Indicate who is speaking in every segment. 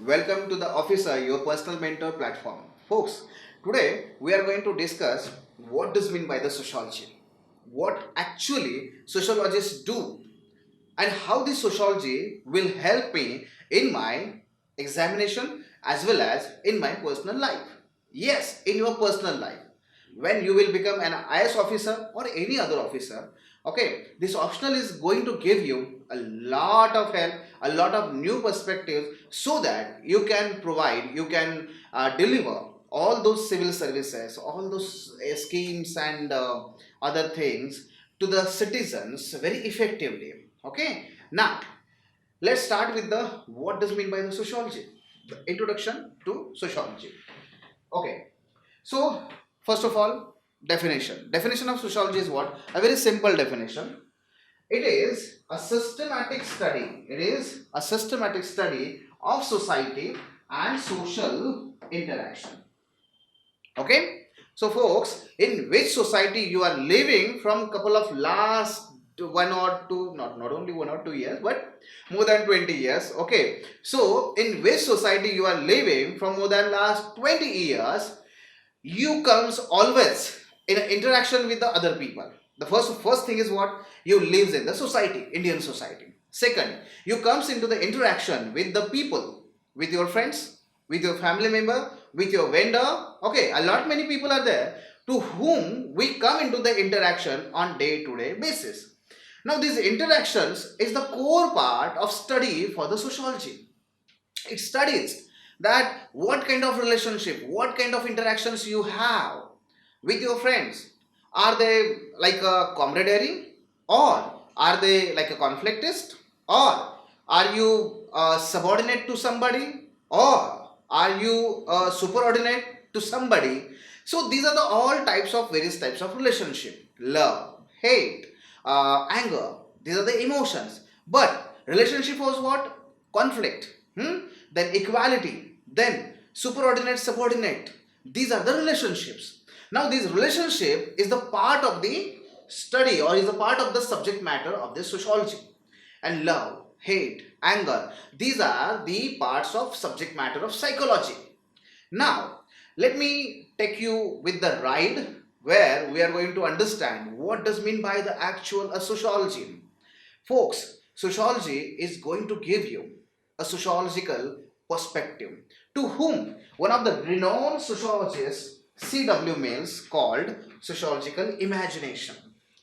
Speaker 1: Welcome to the Officer, your personal mentor platform. Folks, today we are going to discuss what does mean by the sociology, what actually sociologists do, and how this sociology will help me in my examination as well as in my personal life. Yes, in your personal life. When you will become an IS officer or any other officer, okay, this optional is going to give you a lot of help, a lot of new perspectives so that you can provide, you can deliver all those civil services, all those schemes and other things to the citizens very effectively. Okay, now let's start with the what does mean by the sociology, the introduction to sociology. Okay, so first of all, definition of sociology is what? A very simple definition. It is a systematic study. It is a systematic study of society and social interaction. Okay, so folks, in which society you are living from couple of last 1 or 2, not only 1 or 2 years, but more than 20 years. Okay, so in which society you are living from more than last 20 years, you comes always in interaction with the other people. The first thing is what? You lives in the society, Indian society. Second, you comes into the interaction with the people, with your friends, with your family member, with your vendor. Okay, a lot many people are there to whom we come into the interaction on day-to-day basis. Now these interactions is the core part of study for the sociology. It studies that what kind of relationship, what kind of interactions you have with your friends. Are they like a camaraderie, or are they like a conflictist, or are you subordinate to somebody, or are you superordinate to somebody? So these are the all types of various types of relationship: love, hate, anger. These are the emotions. But relationship was what? Conflict. Then equality, then superordinate, subordinate. These are the relationships. Now this relationship is the part of the study, or is a part of the subject matter of the sociology. And love, hate, anger, these are the parts of subject matter of psychology. Now let me take you with the ride where we are going to understand what does mean by the actual sociology. Folks, sociology is going to give you a sociological perspective, to whom one of the renowned sociologists, C.W. Mills, called sociological imagination.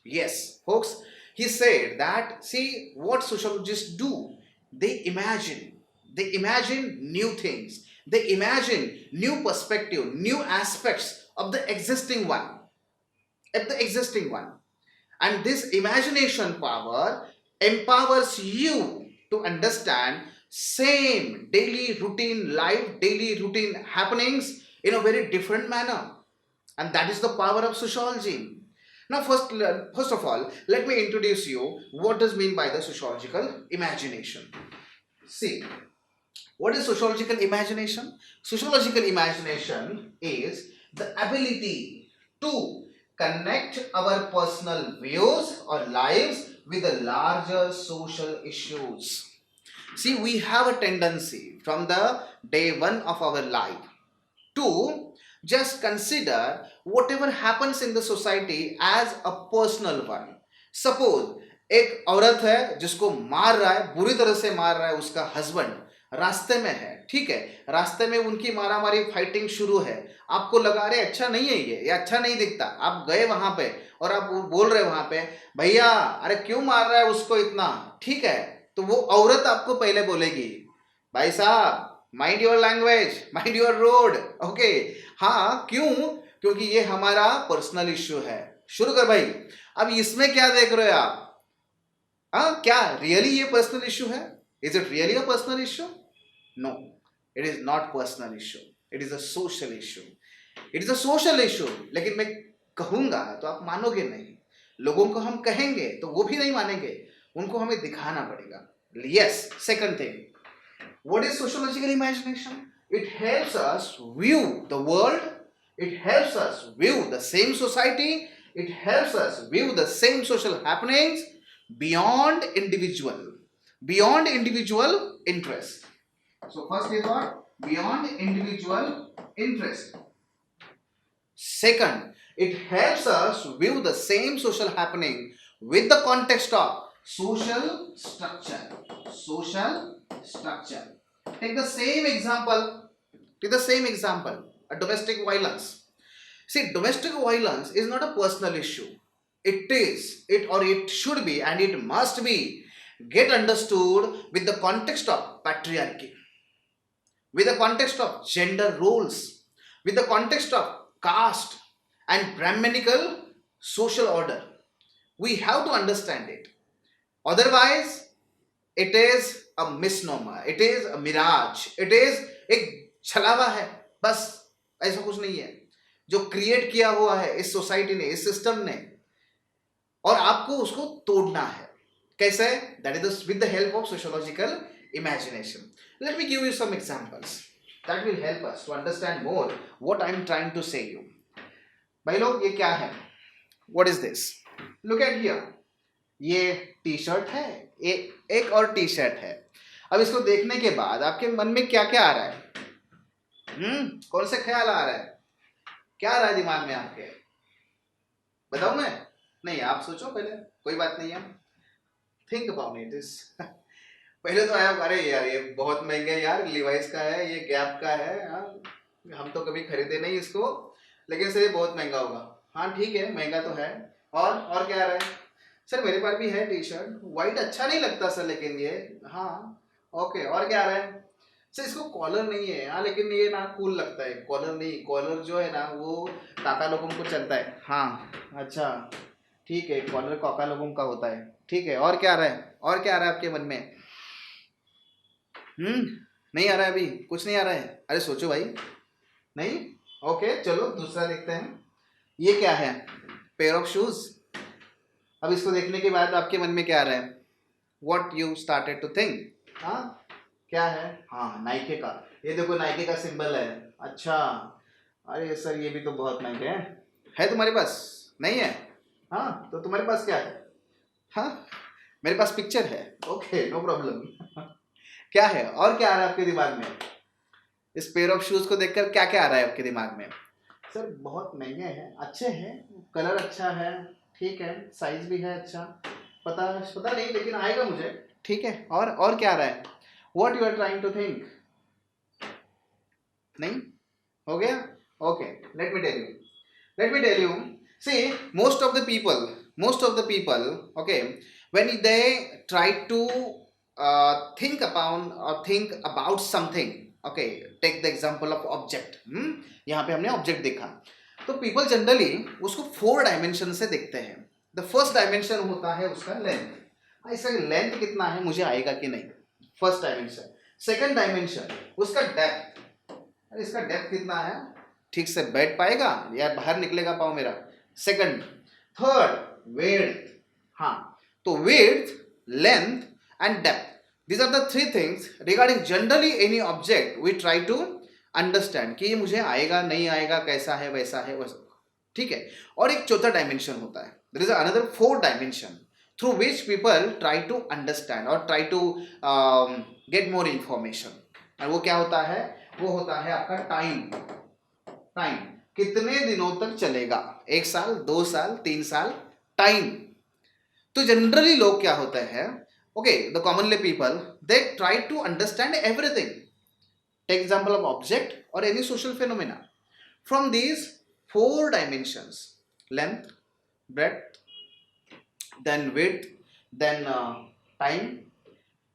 Speaker 1: Yes, folks, he said that, see what sociologists do. They imagine new things, they imagine new perspective, new aspects of the existing one, and this imagination power empowers you to understand same daily routine life, daily routine happenings in a very different manner. And that is the power of sociology. Now first of all, let me introduce you what does mean by the sociological imagination. See, what is sociological imagination? Sociological imagination is the ability to connect our personal views or lives with the larger social issues. See, we have a tendency from the day one of our life to just consider whatever happens in the society as a personal one. Suppose एक औरत है जिसको मार रहा है, बुरी तरह से मार रहा है उसका हस्बैंड, रास्ते में है, ठीक है, रास्ते में उनकी मारामारी फाइटिंग शुरू है, आपको लगा रहे अच्छा नहीं है, ये अच्छा नहीं दिखता, आप गए वहां पे और आप बोल रहे वहां पे, भैया अरे क्यों मार रहा है उसको इतना, ठीक है, तो वो औरत आपको पहले बोलेगी, भाई साहब mind your language, mind your road. Okay, हाँ क्यों? क्योंकि ये हमारा पर्सनल इश्यू है. शुरू कर भाई. अब इसमें क्या देख रहे हो आप? हाँ, क्या रियली ये पर्सनल इश्यू है? Is it really a personal issue? No, it is not personal issue, it is a social issue. It is a social issue. लेकिन मैं कहूंगा तो आप मानोगे नहीं. लोगों को हम कहेंगे तो वो भी नहीं मानेंगे, उनको हमें दिखाना पड़ेगा. Yes, second thing, what is sociological imagination? It helps us view the world, it helps us view the same society, it helps us view the same social happenings beyond individual interest. So first is what? Beyond individual interest. Second, it helps us view the same social happening with the context of social structure. Social structure. Take the same example. Take the same example. A domestic violence. See, domestic violence is not a personal issue. It is, it or it should be, and it must be get understood with the context of patriarchy, with the context of gender roles, with the context of caste and Brahmanical social order. We have to understand it. Otherwise, it is a misnomer, it is a mirage, it is एक छलावा है बस, ऐसा कुछ नहीं है जो create किया हुआ है इस सोसाइटी ने, इस सिस्टम ने, और आपको उसको तोड़ना है. कैसे? That is with the help of sociological imagination. Let me give you some examples that will help us to understand more what I am trying to say you. भाई लोग, ये क्या है? What is this? Look at here. ये T shirt है, एक और T shirt है. अब इसको देखने के बाद आपके मन में क्या क्या आ रहा है? कौन से ख्याल आ रहा है? क्या आ रहा है दिमाग में आपके? बताऊं मैं? नहीं, आप सोचो पहले, कोई बात नहीं है. Think about it. इज पहले तो आया, अरे यार ये बहुत महंगा है यार, लिवाइस का है, ये गैप का है, हम तो कभी खरीदे नहीं इसको, लेकिन सर ये बहुत महंगा होगा. हाँ ठीक है, महंगा तो है. और क्या आ रहा है? सर मेरे पास भी है टी शर्ट, वाइट अच्छा नहीं लगता सर, लेकिन ये, हाँ ओके. और क्या आ रहा है? सर इसको कॉलर नहीं है, हाँ लेकिन ये ना कूल लगता है. कॉलर नहीं, कॉलर जो है ना वो काका लोगों को चलता है. हाँ अच्छा ठीक है, कॉलर काका लोगों का होता है. ठीक है, और क्या आ रहा है? और क्या आ रहा है आपके मन में? नहीं आ रहा है अभी, कुछ नहीं आ रहा है. अरे सोचो भाई. नहीं? ओके चलो दूसरा देखते हैं. ये क्या है? Pair of shoes. अब इसको देखने के बाद आपके मन में क्या आ रहा है? What you started to think? हाँ क्या है? हाँ नाइके का. ये देखो नाइके का सिंबल है. अच्छा, अरे सर ये भी तो बहुत महंगे हैं. है तुम्हारे पास? नहीं है? हाँ तो तुम्हारे पास क्या है? हाँ मेरे पास पिक्चर है. Okay no problem. क्या है? और क्या आ रहा है आपके दिमाग में? इस पेयर ऑफ शूज को देखकर क्या क्या आ रहा है आपके दिमाग में? सर बहुत महंगे हैं, अच्छे हैं, कलर अच्छा है, ठीक है, साइज भी है अच्छा, पता नहीं लेकिन आएगा मुझे. ठीक है, और क्या आ रहा है? What you are trying to think? नहीं हो गया? Okay let me tell you. See most of the people, okay, when they try to think about something, okay, take the example of object. यहाँ पे हमने ऑब्जेक्ट देखा, तो people generally उसको 4 dimension से देखते हैं. द फर्स्ट डायमेंशन होता है उसका लेंथ. इसका लेंथ कितना है, मुझे आएगा कि नहीं, फर्स्ट डायमेंशन. सेकंड डायमेंशन उसका डेप्थ. अरे इसका डेप्थ कितना है, ठीक से बैठ पाएगा या बाहर निकलेगा पाँव मेरा. सेकंड. Third width. हाँ तो width, length and depth. These are the 3 things regarding generally any object we try to understand कि ये मुझे आएगा नहीं आएगा, कैसा है वैसा है वैसा. ठीक है, और एक चौथा डायमेंशन होता है. There is another 4 dimension through which people try to understand or try to get more information. और वो क्या होता है? वो होता है आपका टाइम. कितने दिनों तक चलेगा? 1 साल, 2 साल, 3 साल, टाइम. तो जनरली लोग क्या होते हैं, okay, the commonly people, they try to understand everything. Take example of object or any social phenomena from these 4 dimensions: length, breadth, then width, then time.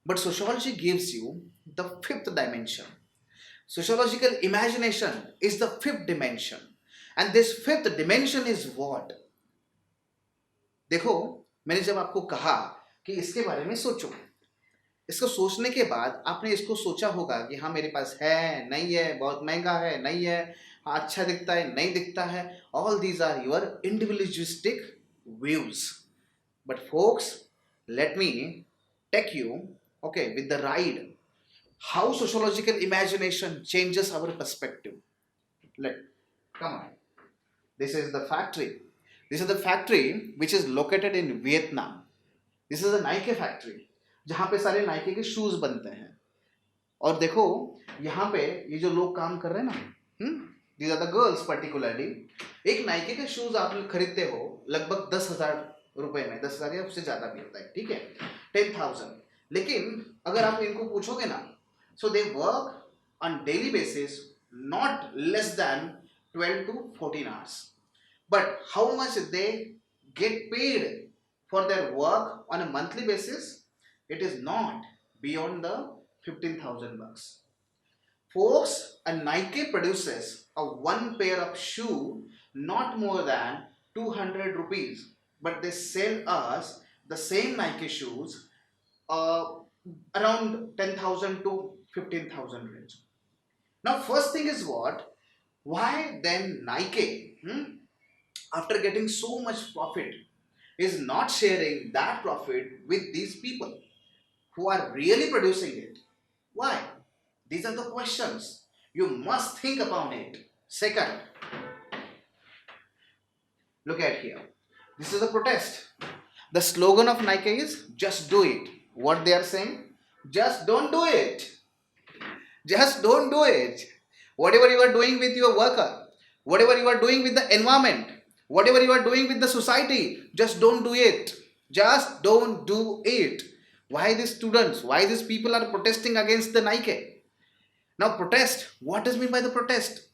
Speaker 1: But sociology gives you the 5th dimension. Sociological imagination is the 5th dimension, and this 5th dimension is what? देखो, मैंने जब आपको कहा कि इसके बारे में सोचो, इसको सोचने के बाद आपने इसको सोचा होगा कि हाँ मेरे पास है, नहीं है, बहुत महंगा है, नहीं है, हाँ अच्छा दिखता है, नहीं दिखता है. All these are your individualistic views. But folks, let me take you, okay, with the ride how sociological imagination changes our perspective. Let come on. This is the factory which is located in Vietnam. This is a Nike factory जहाँ पे सारे Nike के shoes बनते हैं. और देखो यहाँ पे ये जो लोग काम कर रहे हैं ना, these are the girls particularly, एक नाइके के शूज आप लोग खरीदते हो लगभग 10,000 रुपए में, 10,000 या उससे ज्यादा भी होता है, ठीक है, 10,000। लेकिन अगर आप इनको पूछोगे ना, so they work on daily basis not less than 12 to 14 hours, but how much they get paid for their work on a monthly basis, it is not beyond the 15,000 bucks. Folks, a Nike produces a one pair of shoe not more than 200 rupees, but they sell us the same Nike shoes uh, around 10,000 to 15,000 range. Now, first thing is what? Why then Nike, after getting so much profit, is not sharing that profit with these people who are really producing it? Why? These are the questions. You must think upon it. Second, look at here. This is a protest. The slogan of Nike is just do it. What they are saying? Just don't do it. Just don't do it. Whatever you are doing with your worker, whatever you are doing with the environment, whatever you are doing with the society, just don't do it. Just don't do it. Why these students, why these people are protesting against the Nike? Now protest, what does mean by the protest?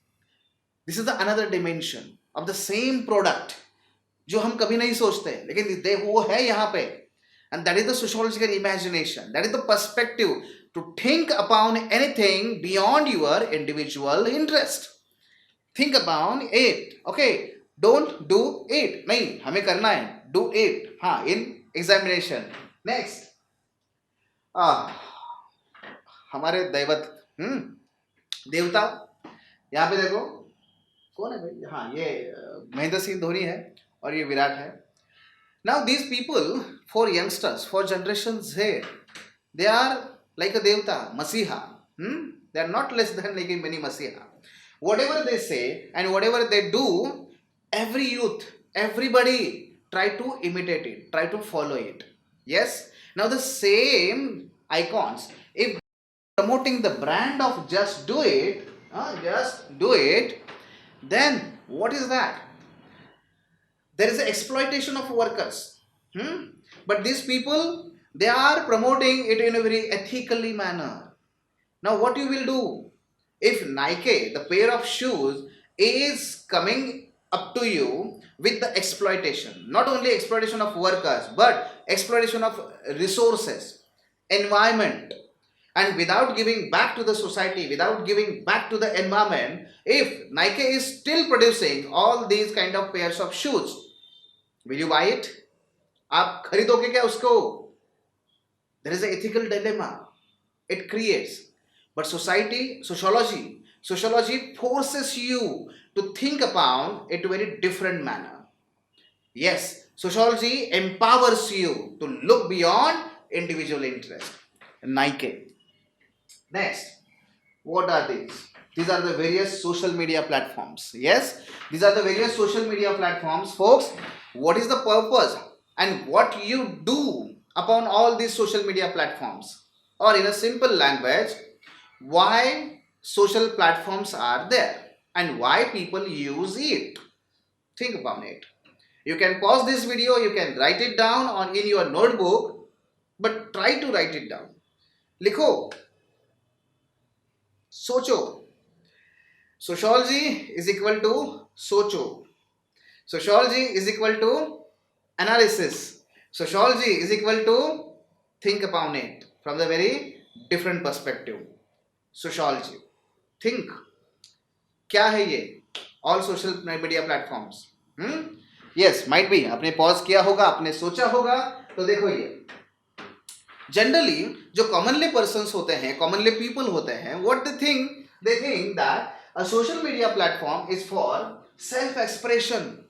Speaker 1: This is the another dimension of the same product जो हम कभी नहीं सोचते, लेकिन वो है यहाँ पे, and that is the sociological imagination, that is the perspective to think upon anything beyond your individual interest. Think upon it, okay, don't do it, नहीं हमें करना है, do it, हाँ, in examination. Next, हमारे दैवत देवता, यहाँ पे देखो कौन है भाई, हाँ ये महेंद्र सिंह धोनी है और ये विराट है. Now these people, for youngsters, for generations here, they are like a devta, masiha. They are not less than like a mini masiha. Whatever they say and whatever they do, every youth, everybody try to imitate it, try to follow it. Yes. Now the same icons, if promoting the brand of just do it, then what is that? There is an exploitation of workers. But these people, they are promoting it in a very ethically manner. Now what you will do? If Nike, the pair of shoes, is coming up to you with the exploitation, not only exploitation of workers, but exploitation of resources, environment, and without giving back to the society, without giving back to the environment, if Nike is still producing all these kind of pairs of shoes, will you buy it? आप खरीदोगे क्या उसको? There is an ethical dilemma it creates. But sociology forces you to think upon it in a very different manner. Yes, sociology empowers you to look beyond individual interest. Nike. Next, what are these? These are the various social media platforms. Yes, these are the various social media platforms. Folks, what is the purpose and what you do upon all these social media platforms? Or in a simple language, why social platforms are there and why people use it? Think about it. You can pause this video, you can write it down in your notebook, but try to write it down. लिखो, सोचो. Sociology is equal to socho. Sociology is equal to analysis. Sociology is equal to think upon it from the very different perspective. Sociology. Think. क्या है ये? All social media platforms. Yes, might be. आपने pause किया होगा, आपने सोचा होगा, तो देखो ये. Generally, जो commonly persons होते हैं, commonly people होते हैं, what they think that a social media platform is for self-expression.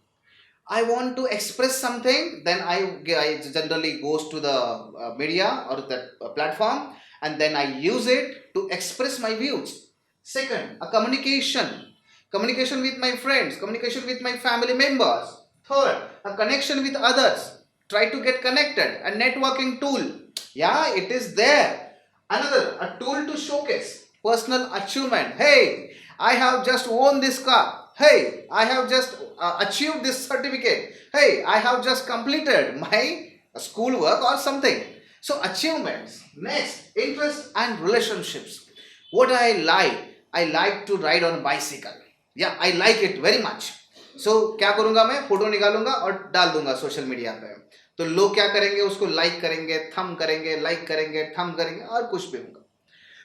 Speaker 1: I want to express something, then I generally goes to the media or that platform, and then I use it to express my views. Second, a communication with my friends, communication with my family members. Third, a connection with others. Try to get connected, a networking tool. Yeah, it is there. Another, a tool to showcase personal achievement. Hey, I have just won this car. Hey, I have just achieved this certificate. Hey, I have just completed my schoolwork or something. So, achievements. Next, interest and relationships. What I like to ride on bicycle. Yeah, I like it very much. So, क्या करूंगा मैं, photo निकालूंगा और डाल दूंगा social media पे. तो लोग क्या करेंगे, उसको लाइक करेंगे, थम करेंगे, लाइक करेंगे, थम करेंगे और कुछ भी होगा.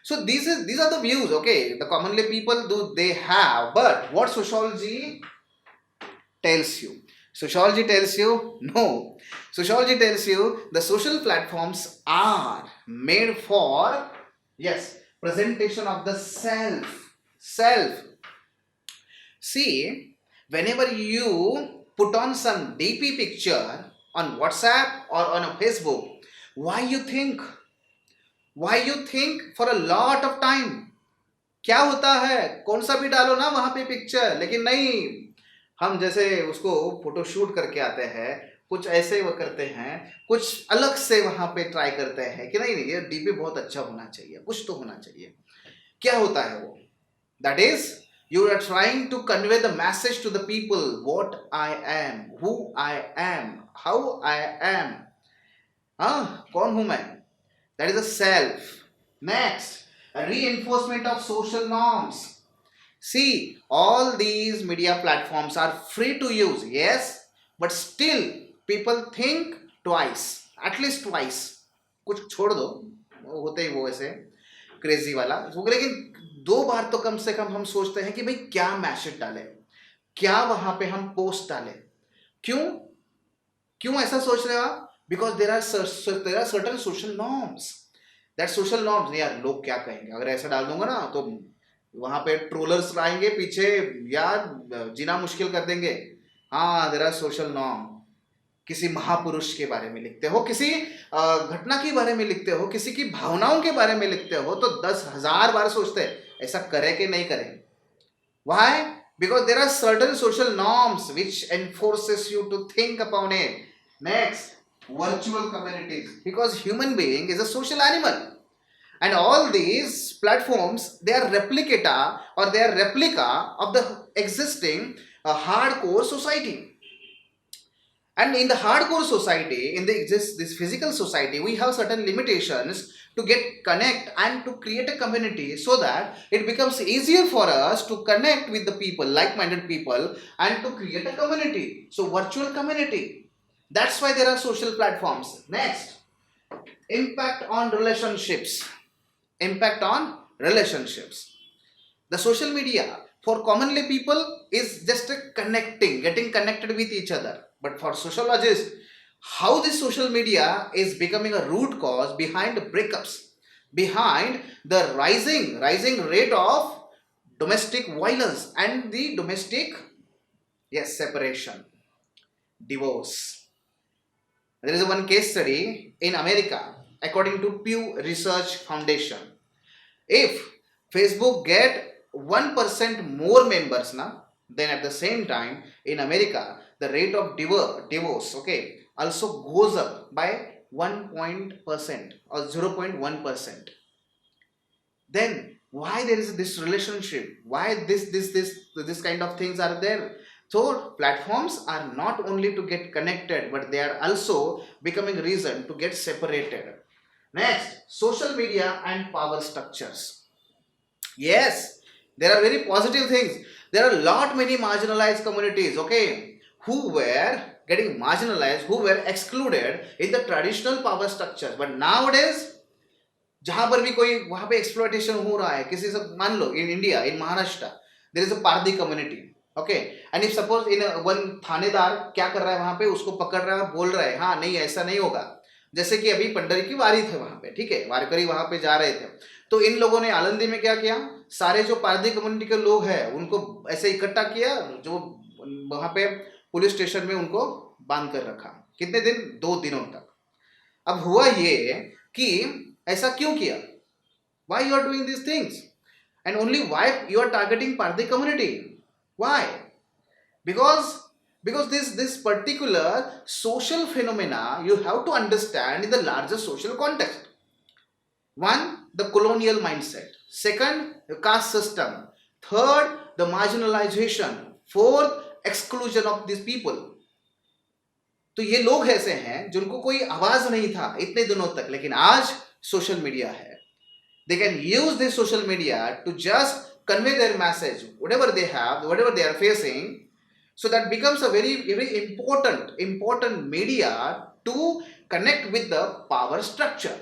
Speaker 1: So these are the views, okay, the commonly people do they have. But what sociology tells you, sociology tells you no. Sociology tells you the social platforms are made for, yes, presentation of the self. See, whenever you put on some DP picture on WhatsApp or on a Facebook, why you think for a lot of time. क्या होता है, कौन सा भी डालो ना वहां पे पिक्चर, लेकिन नहीं, हम जैसे उसको फोटो शूट करके आते हैं, कुछ ऐसे वो करते हैं, कुछ अलग से वहां पे ट्राई करते हैं कि नहीं नहीं ये डीपी बहुत अच्छा होना चाहिए, कुछ तो होना चाहिए. क्या होता है वो, that is you are trying to convey the message to the people what I am, who I am, how I am. कौन हूं मैं, that is a self. Next, a reinforcement of social norms. See, all these media platforms are free to use, yes, but still people think twice, at least twice. कुछ छोड़ दो, होते ही वो ऐसे crazy वाला, लेकिन 2 बार तो कम से कम हम सोचते हैं कि भाई क्या मैसेज डालें, क्या वहां पे हम पोस्ट डालें. क्यों ऐसा सोच रहे हो आप, because there are certain social norms. That social norms, यार लोग क्या कहेंगे अगर ऐसा डाल दूंगा ना, तो वहां पे ट्रोलर्स आएंगे पीछे, यार जीना मुश्किल कर देंगे. हाँ, देर आर सोशल नॉर्म. किसी महापुरुष के बारे में लिखते हो, किसी घटना के बारे में लिखते हो, किसी की भावनाओं के बारे में लिखते हो, तो 10,000 बार सोचते हैं ऐसा करें कि नहीं करें. Why? Because there are certain social norms which enforces you to think upon it. Next, virtual communities. Because human being is a social animal. And all these platforms, they are replicata or they are replica of the existing hardcore society. And in the hardcore society, in this physical society, we have certain limitations to get connect and to create a community, so that it becomes easier for us to connect with the people, like-minded people, and to create a community. So virtual community, that's why there are social platforms. Next, impact on relationships. The social media for commonly people is just a getting connected with each other. But for sociologists, how this social media is becoming a root cause behind breakups, behind the rising rate of domestic violence and the domestic, yes, separation, divorce. There is one case study in America, according to Pew Research Foundation. If Facebook get 1% more members now, then at the same time in America the rate of divorce, okay, also goes up by 1% or 0.1%. Then why there is this relationship, why this kind of things are there? So platforms are not only to get connected, but they are also becoming reason to get separated. Next, social media and power structures. Yes, there are very positive things. There are a lot many marginalized communities, okay, who were getting marginalized, who were excluded in the traditional power structures. But nowadays, जहां पर भी कोई वहां पे exploitation हो रहा है किसी से, मान लो in India, in Maharashtra, there is a Pardhi community, okay, and if suppose in one थानेदार क्या कर रहा है वहां पे, उसको पकड़ रहा है और बोल रहा है हाँ नहीं ऐसा नहीं होगा. जैसे कि अभी पंडरी की वारी थे वहां पे, ठीक है, वारकरी वहां पे जा रहे थे, तो इन लोगों ने आलंदी में क्या किया, सारे जो पारधी कम्युनिटी के लोग हैं उनको ऐसे इकट्ठा किया, जो वहां पे पुलिस स्टेशन में उनको बांध कर रखा. कितने दिन, 2 दिनों तक. अब हुआ ये कि ऐसा क्यों किया, why you are doing these things, and only why you are targeting Parthi community, why? Because this particular social phenomena you have to understand in the larger social context. One, the colonial mindset. Second, the caste system. Third, the marginalization. Fourth, exclusion of these people. तो ये लोग ऐसे हैं जिनको कोई आवाज नहीं था इतने दिनों तक, लेकिन आज सोशल मीडिया है. They can use this social media to just convey their message, whatever they have, whatever they are facing. So that becomes a very important media to connect with the power structure.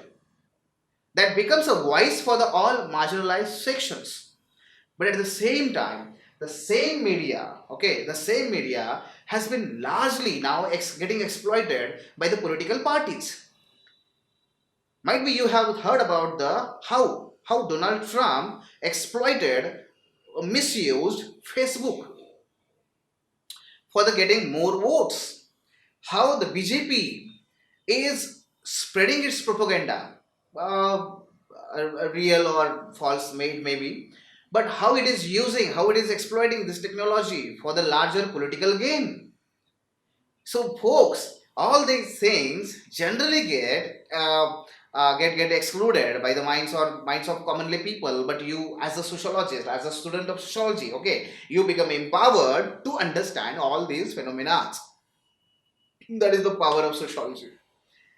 Speaker 1: That becomes a voice for the all marginalized sections. But at the same time, the same media has been largely now getting exploited by the political parties. Might be you have heard about the how Donald Trump exploited, misused Facebook for the getting more votes. How the BJP is spreading its propaganda, real or false maybe, but how it is exploiting this technology for the larger political gain. So folks, all these things generally get excluded by the minds of commonly people, but you as a sociologist, as a student of sociology, okay, you become empowered to understand all these phenomena. That is the power of sociology.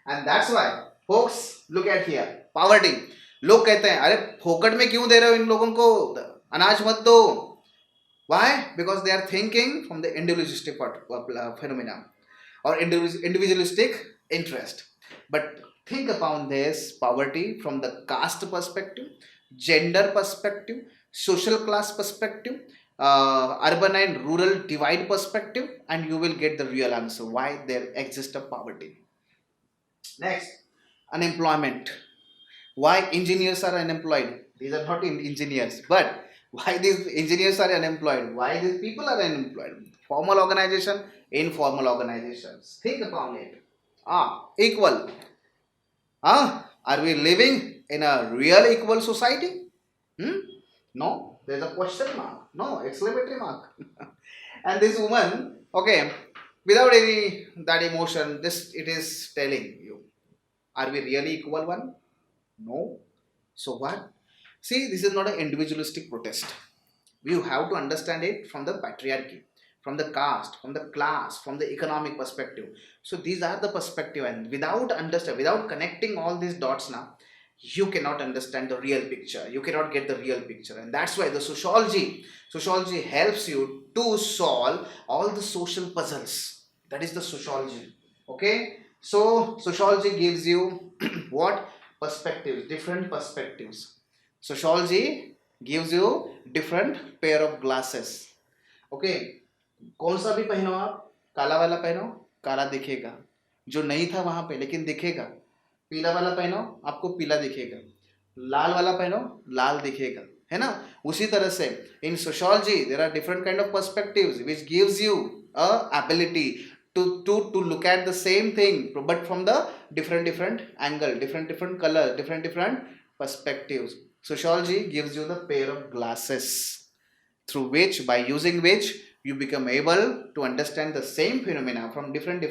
Speaker 1: And that's why folks, look at here, poverty. लोग कहते हैं अरे फोकट में क्यों दे रहे हो इन लोगों को, अनाज मत दो. Why? Because they are thinking from the individualistic phenomena or individualistic interest. But think upon this poverty from the caste perspective, gender perspective, social class perspective, urban and rural divide perspective, and you will get the real answer why there exists a poverty. Next, unemployment. Why engineers are unemployed? These are not engineers, but why these engineers are unemployed? Why these people are unemployed? Formal organization, informal organizations. Think upon it. Equal. Are we living in a real equal society? No, there's a question mark. No, exclamatory mark. And this woman, okay, without any that emotion, it is telling you, are we really equal one? No. So what? See, this is not an individualistic protest. You have to understand it from the patriarchy, from the caste, from the class, from the economic perspective. So these are the perspective, and without connecting all these dots now, you cannot understand the real picture. You cannot get the real picture. And that's why the sociology helps you to solve all the social puzzles. That is the sociology. Okay? So sociology gives you what? Perspectives, different perspectives. Sociology gives you different pair of glasses. Okay, कौन सा भी पहनो आप, काला वाला पहनो, काला दिखेगा, जो नहीं था वहां पे लेकिन दिखेगा. पीला वाला पहनो, आपको पीला दिखेगा. लाल वाला पहनो, लाल दिखेगा, है ना. उसी तरह से in sociology there are different kind of perspectives which gives you a ability to look at the same thing but from the different angle, different color, different perspectives. Sociology gives you the pair of glasses through which, by using which, you become able to understand the same phenomena from different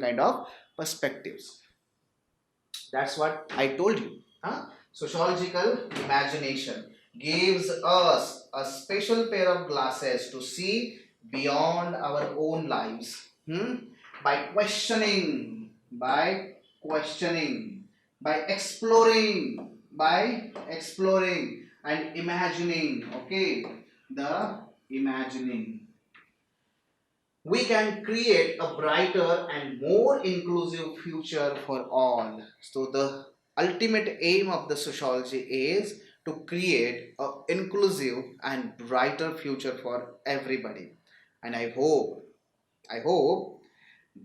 Speaker 1: kind of perspectives. That's what I told you. Sociological imagination gives us a special pair of glasses to see beyond our own lives. By questioning, by exploring and imagining, okay, the imagining, we can create a brighter and more inclusive future for all. So the ultimate aim of the sociology is to create an inclusive and brighter future for everybody. And I hope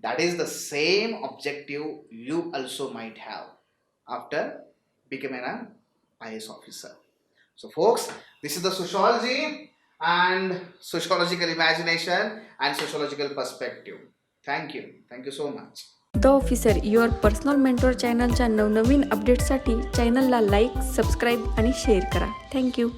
Speaker 1: that is the same objective you also might have after becoming an IAS officer. So folks, this is the sociology and sociological imagination and sociological perspective. Thank you so much.
Speaker 2: The officer your personal mentor चॅनलच्या नवनवीन अपडेट्ससाठी चॅनलला like, subscribe आणि share करा. Thank you.